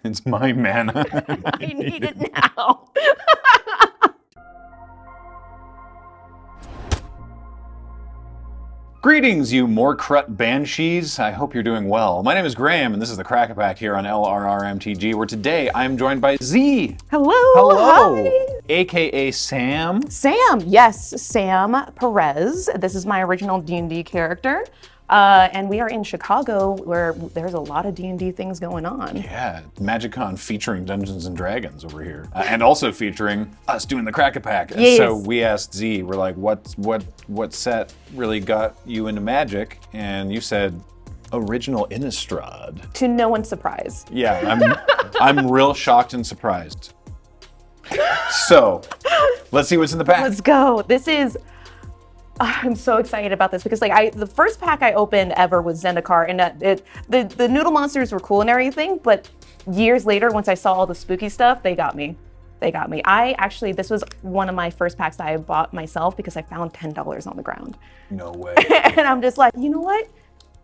It's my mana. I need it now. Greetings, you Morkrut Banshees. I hope you're doing well. My name is Graham, and this is the Crack-A-Pack here on LRRMTG, where today I'm joined by Z. Hello. Hello. Hi. AKA Sam. Sam. Yes, Sam Perez. This is my original D&D character. And we are in Chicago, where there's a lot of D&D things going on. Yeah, MagicCon featuring Dungeons and Dragons over here, and also featuring us doing the Crack-A-Pack. Yes. So we asked Z, we're like, what set really got you into Magic? And you said, original Innistrad. To no one's surprise. Yeah, I'm real shocked and surprised. So let's see what's in the pack. Let's go. This is. I'm so excited about this because the first pack I opened ever was Zendikar, and the noodle monsters were cool and everything, but years later, once I saw all the spooky stuff, they got me. This was one of my first packs that I bought myself because I found $10 on the ground. No way. And I'm just like, you know what?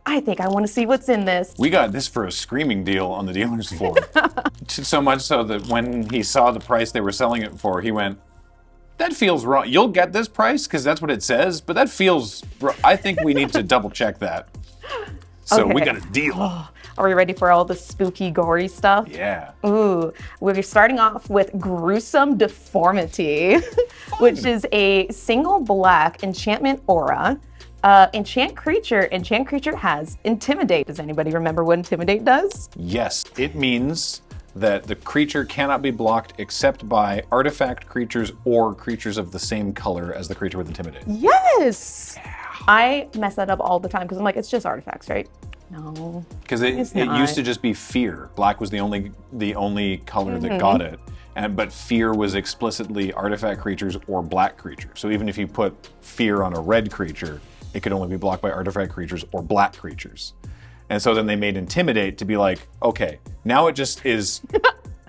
I think I want to see what's in this. We got this for a screaming deal on the dealer's floor. So much so that when he saw the price they were selling it for, he went, that feels wrong. You'll get this price because that's what it says, but that feels wrong. I think we need to double check that. So Okay. we got a deal. Are we ready for all the spooky, gory stuff? Yeah. Ooh, we're starting off with Gruesome Deformity, which is a single black enchantment aura. Enchant creature has Intimidate. Does anybody remember what Intimidate does? Yes, it means that the creature cannot be blocked except by artifact creatures or creatures of the same color as the creature with Intimidate. Yes! Yeah. I mess that up all the time because I'm like, it's just artifacts, right? No. Because it used to just be fear. Black was the only color that got it. But fear was explicitly artifact creatures or black creatures. So even if you put fear on a red creature, it could only be blocked by artifact creatures or black creatures. And so then they made Intimidate to be like, okay, now it just is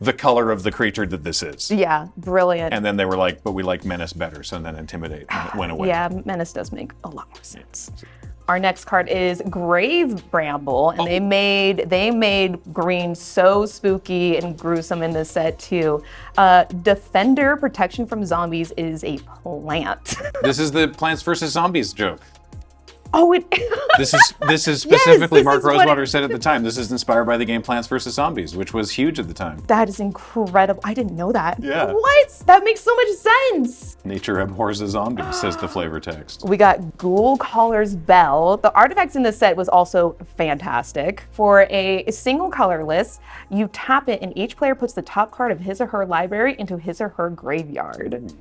the color of the creature that this is. Yeah, brilliant. And then they were like, but we like Menace better, so then Intimidate went away. Yeah, Menace does make a lot more sense. Our next card is Grave Bramble, and they made green so spooky and gruesome in this set too. Defender, protection from zombies, is a plant. This is the Plants vs. Zombies joke. Oh, This is specifically Yes, Mark this is what Rosewater said at the time. This is inspired by the game Plants vs. Zombies, which was huge at the time. That is incredible. I didn't know that. Yeah. What? That makes so much sense. Nature abhors a zombie, says the flavor text. We got Ghoul Caller's Bell. The artifacts in this set was also fantastic. For a single colorless, you tap it and each player puts the top card of his or her library into his or her graveyard.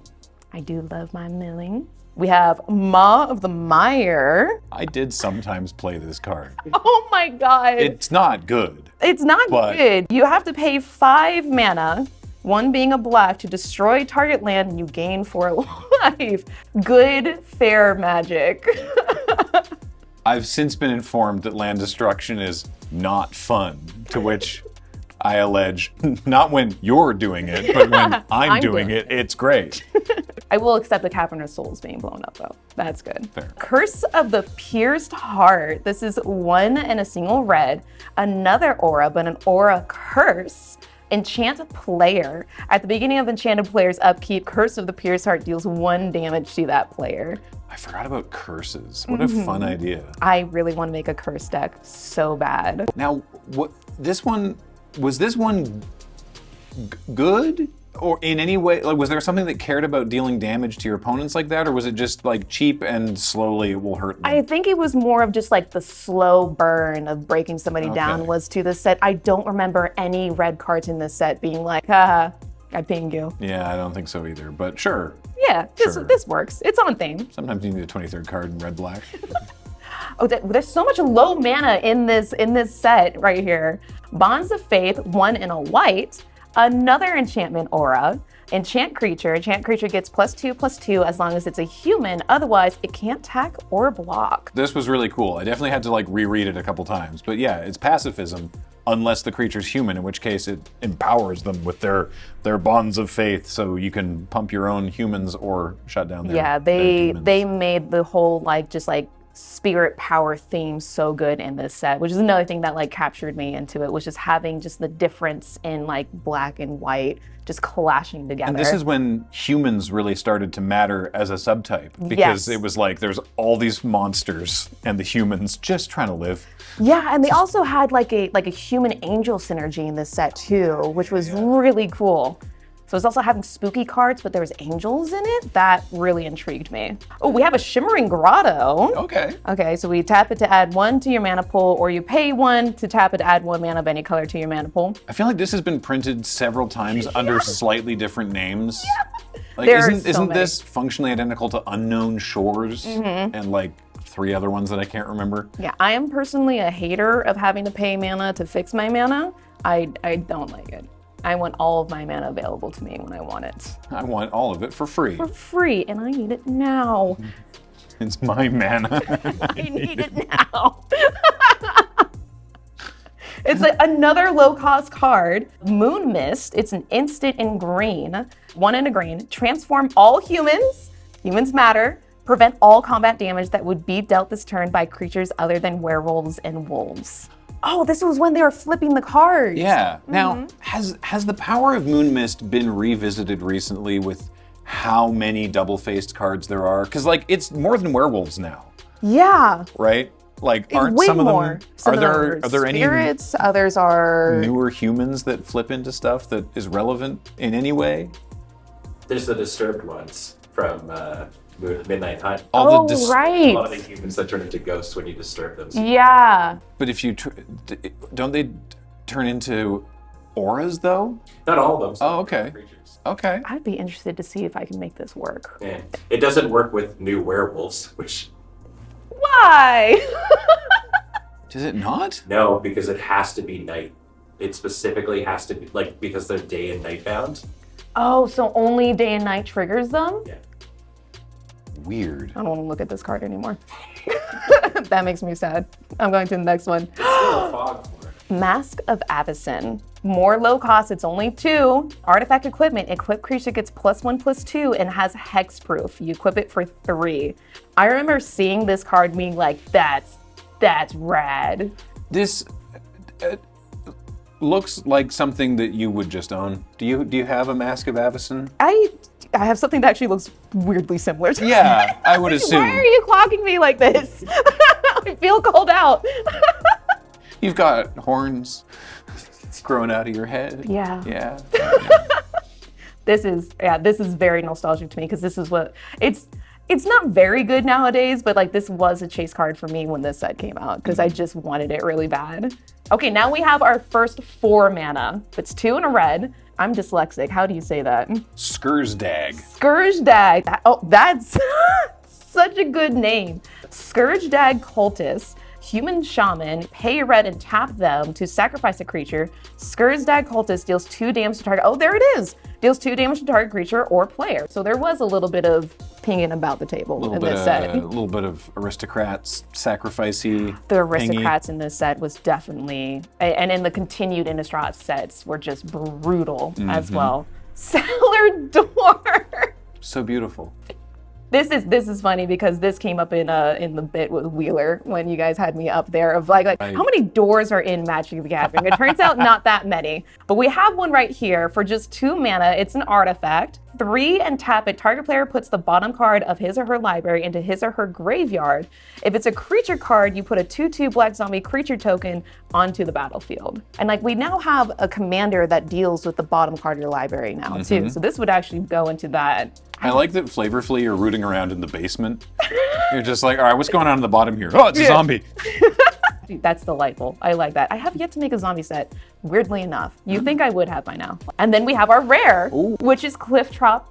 I do love my milling. We have Maw of the Mire. I did sometimes play this card. Oh my god. It's not good. It's not good. You have to pay 5 mana, 1 being a black, to destroy target land and you gain 4 life. Good, fair magic. I've since been informed that land destruction is not fun, to which I allege, not when you're doing it, but when I'm doing it, it's great. I will accept the Cavern of Souls being blown up though. That's good. Fair. Curse of the Pierced Heart. This is 1 and a single red. Another aura, but an aura curse. Enchant player. At the beginning of enchanted player's upkeep, Curse of the Pierced Heart deals 1 damage to that player. I forgot about curses. What a fun idea. I really want to make a curse deck so bad. Now, was this one good? Or in any way, like, was there something that cared about dealing damage to your opponents like that? Or was it just like cheap and slowly it will hurt them? I think it was more of just like the slow burn of breaking somebody down was to the set. I don't remember any red cards in this set being like, haha, I pinged you. Yeah, I don't think so either, but sure. Yeah, this works. It's on theme. Sometimes you need a 23rd card in red-black. Oh, there's so much low mana in this set right here. Bonds of Faith, 1 and a white. Another enchantment aura. Enchant creature. Enchant creature gets +2/+2 as long as it's a human. Otherwise, it can't attack or block. This was really cool. I definitely had to like reread it a couple times. But yeah, it's pacifism unless the creature's human, in which case it empowers them with their bonds of faith, so you can pump your own humans or shut down their Yeah, they demons. made the whole like just like spirit power theme so good in this set, which is another thing that like captured me into it, was just having just the difference in like black and white just clashing together. And this is when humans really started to matter as a subtype, because Yes. it was like there's all these monsters and the humans just trying to live. Yeah, and they also had like a human angel synergy in this set too, which was really cool. So it's also having spooky cards, but there was angels in it. That really intrigued me. Oh, we have a Shimmering Grotto. Okay. Okay, so we tap it to add 1 to your mana pool, or you pay 1 to tap it to add 1 mana of any color to your mana pool. I feel like this has been printed several times under slightly different names. Like, There are so isn't many. this functionally identical to Unknown Shores and like 3 other ones that I can't remember? Yeah, I am personally a hater of having to pay mana to fix my mana. I don't like it. I want all of my mana available to me when I want it. I want all of it for free. For free, and I need it now. It's my mana. I need it now. It's like another low-cost card, Moon Mist. It's an instant in green, 1 in a green. Transform all humans, humans matter, prevent all combat damage that would be dealt this turn by creatures other than werewolves and wolves. Oh, this was when they were flipping the cards. Yeah. Now, has the power of Moon Mist been revisited recently with how many double-faced cards there are? Because like it's more than werewolves now, Yeah. right? Like aren't Way some of more. them? Some Are of there them are there any spirits? Others are. newer humans that flip into stuff that is relevant in any way? There's the disturbed ones from Midnight Hunt. All Oh, the A right. lot of the humans that turn into ghosts when you disturb them. Yeah. But if you don't they turn into auras though? Not all of them. some Oh, okay. creatures. Okay. I'd be interested to see if I can make this work. Yeah. It doesn't work with new werewolves, which Why? Does it not? no, because it has to be night. It specifically has to be like because they're day and night bound. Oh, so only day and night triggers them? Yeah. Weird. I don't want to look at this card anymore. That makes me sad. I'm going to the next one. It's still a fog for it. Mask of Avacyn. More low cost, it's only 2. Artifact equipment, equipped creature gets +1/+2 and has hexproof. You equip it for 3. I remember seeing this card being like, that's rad. This looks like something that you would just own. Do you have a Mask of Avacyn? I have something that actually looks weirdly similar to Yeah, I would assume. Why are you clocking me like this? I feel called out. You've got horns growing out of your head. Yeah. Yeah. This is very nostalgic to me because this is what it's not very good nowadays, but like this was a chase card for me when this set came out because I just wanted it really bad. Okay, now we have our first 4 mana. It's 2 and a red. I'm dyslexic. How do you say that? Scursdag. Scourgedag. That's such a good name. Scourgedag Cultist. Human Shaman, pay red and tap them to sacrifice a creature. Scourgedag Cultist deals 2 damage to target. Oh, there it is. Deals 2 damage to target creature or player. So there was a little bit of pinging about the table in this set. A little bit of aristocrats, sacrificey. The aristocrats in this set was definitely, and in the continued Innistrad sets were just brutal as well. Cellar Door. So beautiful. This is funny because this came up in the bit with Wheeler when you guys had me up there of like how many doors are in Magic the Gathering? It turns out not that many, but we have one right here for just 2 mana. It's an artifact. 3 and tap it. Target player puts the bottom card of his or her library into his or her graveyard. If it's a creature card, you put a 2/2 black zombie creature token onto the battlefield. And like we now have a commander that deals with the bottom card of your library now too. So this would actually go into that. I like that flavorfully you're rooting around in the basement. You're just like, all right, what's going on in the bottom here? Oh, it's a zombie. Dude, that's delightful. I like that. I have yet to make a zombie set, weirdly enough. You think I would have by now. And then we have our rare, which is Cliff Trop.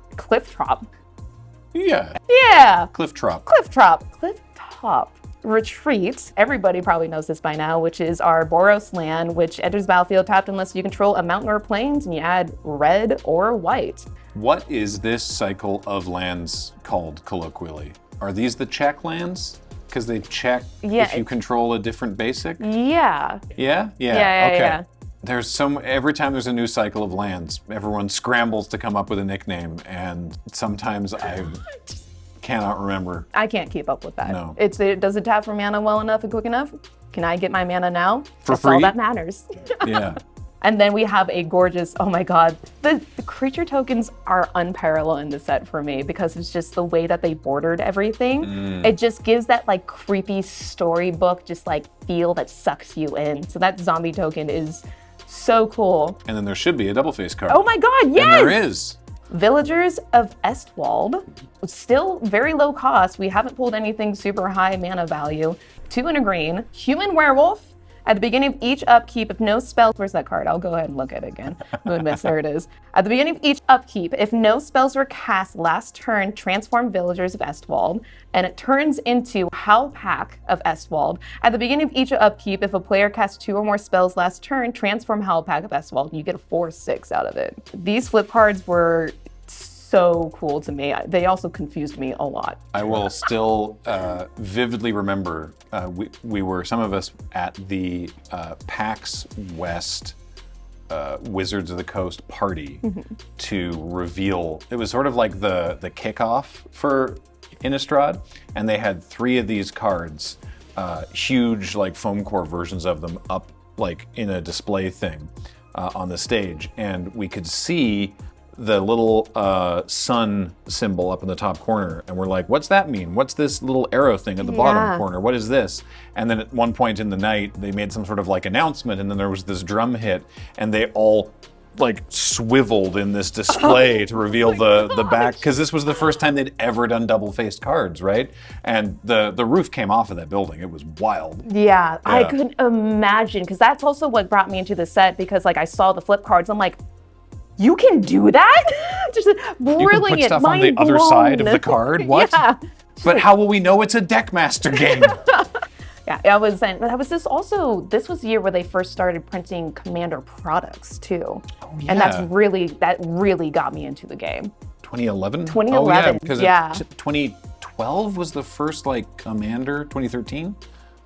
Yeah. Yeah, Cliff Trop. Cliff Top Retreat. Everybody probably knows this by now, which is our Boros land, which enters the battlefield tapped unless you control a mountain or plains, and you add red or white. What is this cycle of lands called colloquially? Are these the check lands? Because they check if you control a different basic? Yeah. Yeah? Yeah, Okay. yeah. There's every time there's a new cycle of lands, everyone scrambles to come up with a nickname, and sometimes I cannot remember. I can't keep up with that. No. Does it tap for mana well enough and quick enough? Can I get my mana now? For That's free? all that matters. Yeah. And then we have a gorgeous, oh my God, the creature tokens are unparalleled in the set for me because it's just the way that they bordered everything. It just gives that like creepy storybook, just like feel that sucks you in. So that zombie token is so cool. And then there should be a double face card. Oh my God, yes! And there is. Villagers of Estwald, still very low cost. We haven't pulled anything super high mana value. 2 and a green. Human werewolf. At the beginning of each upkeep, if no spells, where's that card? I'll go ahead and look at it again. Moonmist, there it is. At the beginning of each upkeep, if no spells were cast last turn, transform Villagers of Estwald, and it turns into Crack-A-Pack of Innistrad. At the beginning of each upkeep, if a player casts 2 or more spells last turn, transform Crack-A-Pack of Innistrad, and you get a 4/6 out of it. These flip cards were so cool to me. They also confused me a lot. I will still vividly remember we were, some of us, at the PAX West Wizards of the Coast party to reveal, it was sort of like the kickoff for Innistrad, and they had 3 of these cards, huge like foam core versions of them up like in a display thing on the stage, and we could see the little sun symbol up in the top corner, and we're like, what's that mean? What's this little arrow thing at the bottom corner? What is this? And then at one point in the night, they made some sort of like announcement, and then there was this drum hit, and they all like swiveled in this display to reveal the back, because this was the first time they'd ever done double-faced cards, right? And the roof came off of that building. It was wild. Yeah, I couldn't imagine, because that's also what brought me into the set, because like I saw the flip cards, I'm like, you can do that? Just brilliant, you can put stuff on the other side of the card? What? Yeah. But how will we know it's a Deckmaster game? Yeah, I was saying, but this was the year where they first started printing Commander products too. Oh, yeah. And that really got me into the game. 2011? 2011, oh, yeah. Because yeah. 2012 was the first like Commander, 2013?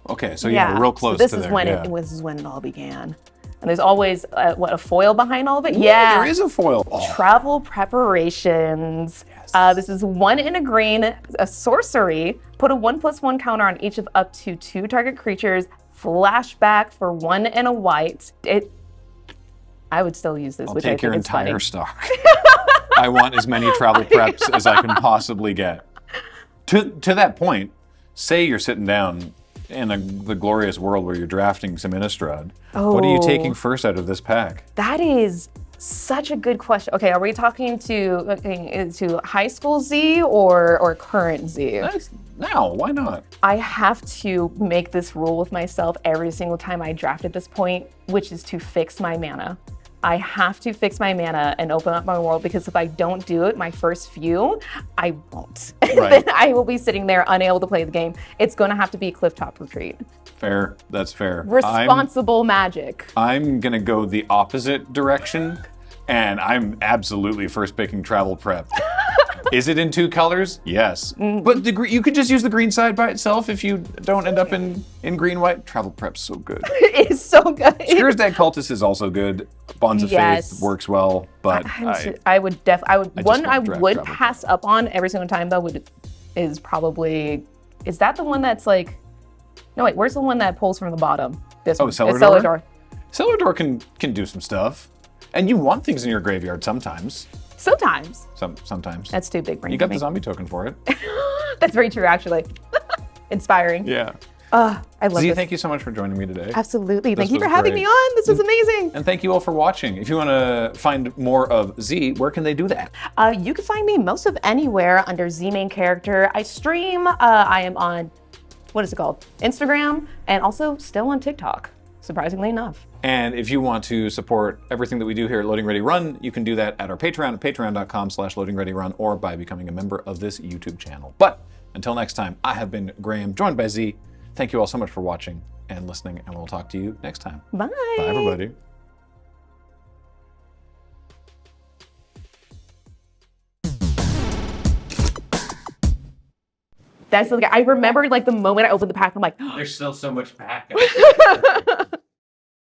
Okay, so yeah, we're real close so this to is there. When yeah. this is when it all began. And there's always, a foil behind all of it? Ooh, yeah. There is a foil. Oh. Travel preparations. Yes. This is 1 in a green, a sorcery. Put a 1/1 counter on each of up to 2 target creatures. Flashback for 1 and a white. I would still use this, I'll which I take think your is entire funny. stock. I want as many travel preps as I can possibly get. To that point, say you're sitting down in the glorious world where you're drafting some Innistrad. What are you taking first out of this pack? That is such a good question. Okay, are we talking to high school Z or current Z? Now, why not? I have to make this rule with myself every single time I draft at this point, which is to fix my mana. I have to fix my mana and open up my world, because if I don't do it my first few, I won't. Right. Then I will be sitting there unable to play the game. It's going to have to be Clifftop Retreat. Fair. That's fair. Responsible magic. I'm going to go the opposite direction, and I'm absolutely first picking Travel Prep. Is it in 2 colors? Yes. But you could just use the green side by itself if you don't end up in green-white. Travel Prep's so good. It is so good. Skir's Cultist is also good. Bonds of Faith works well, but I would Travel pass up on every single time though is that the one that's like, no wait, where's the one that pulls from the bottom? This one. Cellar It's Cellar Door? Cellar Door can do some stuff. And you want things in your graveyard sometimes. Sometimes. Sometimes. That's too big brain. You got the zombie token for it. That's very true, actually. Inspiring. Yeah. I love Z, this. thank you so much for joining me today. Absolutely. Thank you was for having great. me on. This was amazing. And thank you all for watching. If you want to find more of Z, where can they do that? You can find me most of anywhere under Z Main Character. I stream. I am on, what is it called? Instagram, and also still on TikTok, surprisingly enough. And if you want to support everything that we do here at Loading Ready Run, you can do that at our Patreon at patreon.com/loadingreadyrun, or by becoming a member of this YouTube channel. But until next time, I have been Graham, joined by Z. Thank you all so much for watching and listening, and we'll talk to you next time. Bye. Bye, everybody. That's like, I remember like the moment I opened the pack, I'm like, There's still so much back.